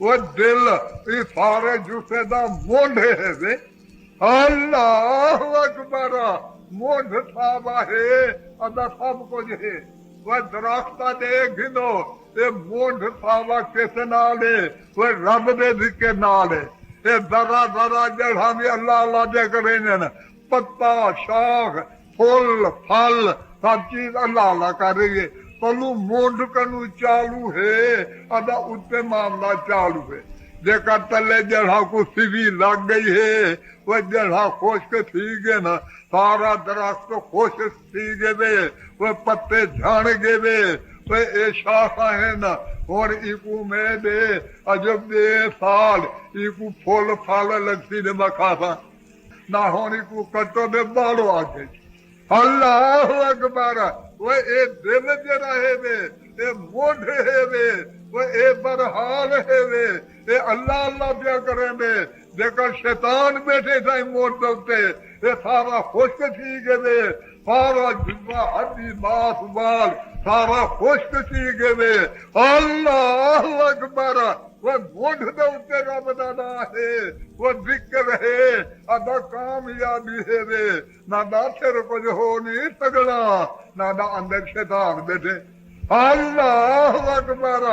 وہ دل یہ سارے جسے دا مونڈے ہے وے اللہ اکبر مونڈ صاحب ہے ادا سب کچھ ہے وہ درخت دے گنو یہ مونڈ صاحب کس نال ہے وہ رب دے ذکر نال ہے یہ ذرا ذرا جڑا بھی اللہ اللہ دے کرے نا پتا شاخ پھل پھل سب چیز اللہ اللہ کر رہی ہے کلو مونڈ کنو چالو ہے ادا اتنے معاملہ چالو ہے جیکا تلے جڑا کو سیوی لگ گئی ہے وہ جڑا خشک تھی گئے نا سارا درخت خشک تھی گئے وہ پتے جھڑ گئے وہ اے شاخا ہے نا اور ایکو میں دے عجب دے سال ایکو پھول پھال لگتی دے مکھاسا نہ ہونی کو کٹو دے بالو آگے اللہ اکبر وہ اے دل جڑا ہے وے اے مونڈ ہے وے وہ اے برحال ہے وے اے اللہ اللہ پیا کریں وے جیکر شیطان بیٹھے تھے مونڈ دوتے اے سارا خشک تھی گئے وے سارا جسمہ ہڈی ماس بال سارا خشک تھی گئے وے اللہ اکبر وہ مونڈ دوتے رب دا نام ہے وہ ذکر ہے ادا کامیابی ہے وے نہ دا پھر کچھ ہو نہیں سکنا نہ دا اندر شیطان بیٹھے اللہ اکبر